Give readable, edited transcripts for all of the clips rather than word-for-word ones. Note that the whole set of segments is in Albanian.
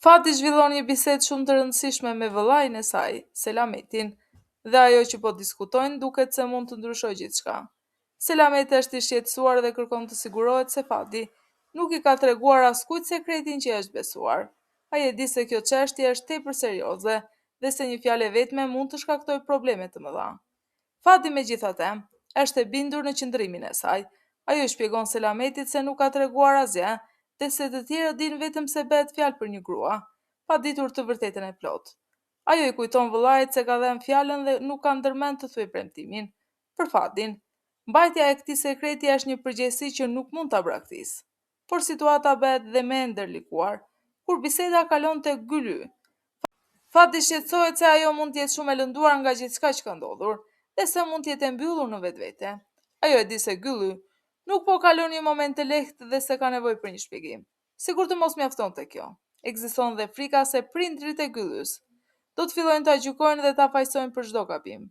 Fati zhvillon një bisedë shumë të rëndësishme me vëllain e saj, Selametin, dhe ajo që po diskutojnë duket se mund të ndryshojë gjithçka. Selameti është i shqetësuar dhe kërkon të sigurohet se Fati nuk i ka treguar askujt sekretin që është besuar. Ai e di se kjo çështje është tepër serioze dhe se një fjalë e vetme mund të shkaktojë probleme të mëdha. Fati megjithatë është e bindur në qëndrimin e saj. Ajo i shpjegon Selametit se nuk ka treguar asgjë dhe se të tjerët dinë vetëm se bëhet fjalë për një grua, pa ditur të vërtetën e plot. Ajo i kujton vëllait se ka dhënë fjalën dhe nuk ka ndërmend të thuajë premtimin. Për Fatin, mbajtja e këtij sekreti është një përgjegjësi që nuk mund ta braktisë. Por situata bëhet dhe më e ndërlikuar kur biseda kalon tek Gyly. Fati shqetësohet se ajo mund të jetë shumë e lënduar nga gjithçka që ka ndodhur dhe se mund të jetë e mbyllur në vetvete. Ajo e di se Gylly nuk po kalon një moment të lehtë dhe se ka nevojë për një shpjegim. Sikur të mos mjaftonte kjo, ekziston dhe frika se prindrit e Gyllys do të fillojnë ta gjykojnë dhe ta fajsojnë për çdo gabim.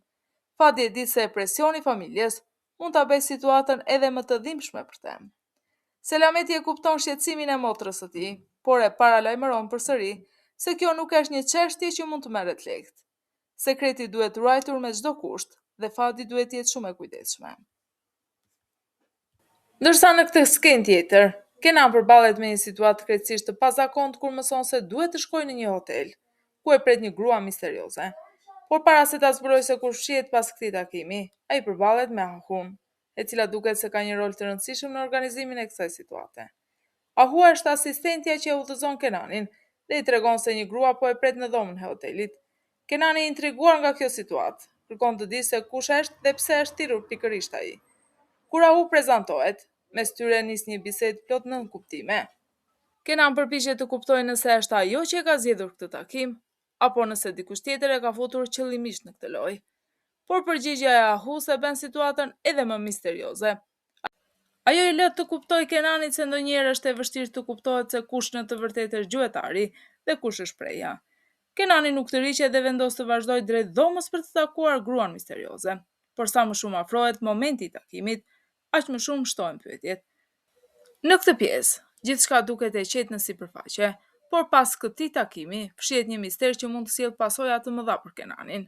Fati e di se presioni i familjes mund ta bëjë situatën edhe më të dhimbshme për të. Selameti e kupton shqetësimin e motrës së tij, por e paralajmëron përsëri se kjo nuk është një çështje që mund të merret lehtë. Sekreti duhet ruajtur me çdo kusht dhe Fati duhet të jetë shumë e kujdesshme. Ndërsa në këtë skenë tjetër, Kenan përballet me një situatë krejtësisht të pazakontë kur mëson se duhet të shkojë në një hotel, ku e pret një grua misterioze. Por para se ta zbulojë se kush fshihet pas këtij takimi, ai përballet me Ahun, e cila duket se ka një rol të rëndësishëm në organizimin e kësaj situate. Ahu është asistentja që e udhëzon Kenanin dhe i tregon se një grua po e pret në dhomën e hotelit. Kenani i intriguar nga kjo situatë, kërkon të di se kush është dhe pse është thirrur pikërisht ai. Kur Ahu prezantohet, mes tyre nis një bisedë plot nënkuptime. Kenan përpiqet të kuptojë nëse është ajo që e ka zgjedhur këtë takim, apo nëse dikush tjetër e ka futur qëllimisht në këtë lojë. Por përgjigjja e Ahus e bën situatën edhe më misterioze. Ajo i lë të kuptojë Kenanit se ndonjëherë është e vështirë të kuptohet se kush në të vërtetë është gjuetari dhe kush është preja. Kenani nuk të riqe dhe vendos të vazhdojë drejt dhomës për të takuar gruan misterioze. Por sa më shumë afrohet momenti i takimit, aq më shumë shtohen pyetjet. Në këtë pjesë, gjithçka duket e qetë në sipërfaqe, por pas këtij takimi, fshihet një mister që mund të sjellë pasoja të mëdha për Kenanin.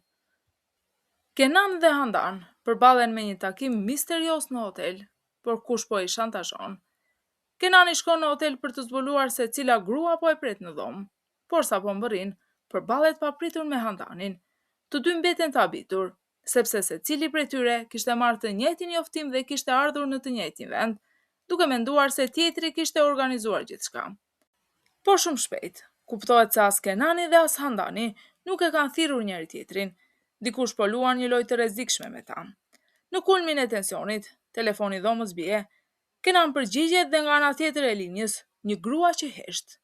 Kenan dhe Handan përballen me një takim misterios në hotel, por kush po i shantazhon? Kenani shkon në hotel për të zbuluar se cila grua po e pret në dhomë, por sa po mbërrin, përballet papritur me Handanin. Të dy mbeten të habitur, sepse secili prej tyre kishte marrë të njëjtin njoftim dhe kishte ardhur në të njëjtin vend, duke menduar se tjetri kishte organizuar gjithçka. Por shumë shpejt, kuptohet se as Kenani dhe as Handani nuk e kanë thirrur njëri tjetrin. Dikush po luan një lojë të rrezikshme me ta. Në kulmin e tensionit, telefoni i dhomës bie. Kenan përgjigjet dhe nga ana tjetër e linjës, një grua që hesht.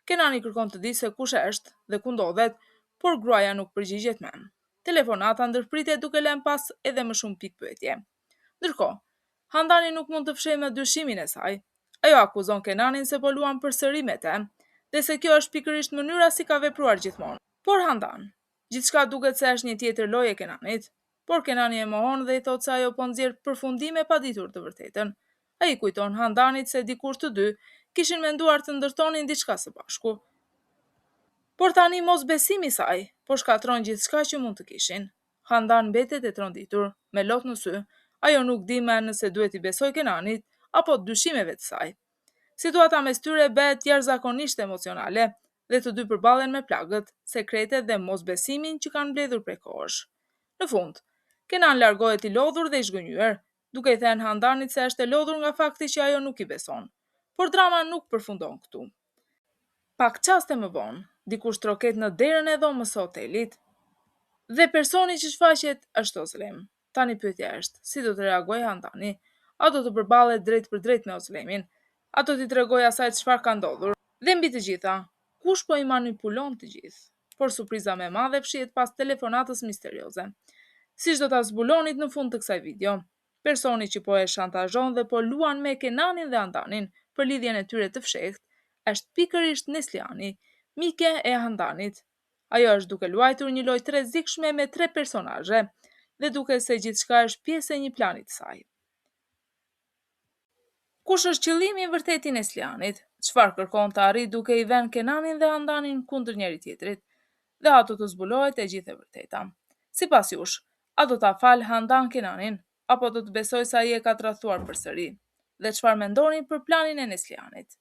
Kenani kërkon të di se kush është dhe ku ndodhet, por gruaja nuk përgjigjet më. Telefonata ndërpritet duke lënë pas edhe më shumë pikë pyetje. Ndërkohë, Handani nuk mund të fshehë më dyshimin e saj. Ajo akuzon Kenanin se po luan përsëri me të, dhe se kjo është pikërisht mënyra si ka vepruar gjithmonë. Por Handan, gjithçka duket se është një tjetër lojë e Kenanit, por Kenani e mohon dhe i thot se ajo po nxjerr përfundime pa ditur të vërtetën. Ai kujton Handanit se dikur të dy kishin menduar të ndërtonin diçka së bashku. Por tani mos besimi i saj po shkatron gjithçka që mund të kishin. Handan mbetet e tronditur, me lot në sy. Ajo nuk di më nëse duhet i besoj Kenanit apo dyshimeve të saj. Situata mes tyre bëhet jashtëzakonisht emocionale dhe të dy përballen me plagët, sekretet dhe mosbesimin që kanë mbledhur prej kohësh. Në fund, Kenan largohet i lodhur dhe i zgënjur, duke i thënë Handanit se është e lodhur nga fakti që ajo nuk i beson. Por drama nuk përfundon këtu. Pak çaste më vonë, dikush troket në derën e dhomës së hotelit dhe personi që shfaqet është Ozlem. Tani pyetja është, si do të reagojë Handani? A do të përballet drejt për drejt me Ozlemin? A do t'i tregojë asaj çfarë ka ndodhur? Dhe mbi të gjitha, kush po i manipulon të gjithë? Por surpriza më e madhe fshihet pas telefonatës misterioze. Siç do ta zbulonit në fund të kësaj video, personi që po e shantazhon dhe po luan me Kenanin dhe Handanin për lidhjen e tyre të fshehtë, është pikërisht Nesliani, mike e Handanit. Ajo është duke luajtur një lojë të rrezikshme me 3 personazhe dhe duket se gjithçka është pjesë e një plani të saj. Kush është qëllimi i vërtet i Neslianit? Çfarë kërkon të arrijë duke i vënë Kenanin dhe Handanin kundër njëri tjetrit? Dhe a do të zbulohet e gjithë e vërteta? Sipas jush, a do ta fal Handan Kenanin apo do të besoj se ai e ka tradhtuar përsëri? Dhe çfarë mendoni për planin e Neslianit?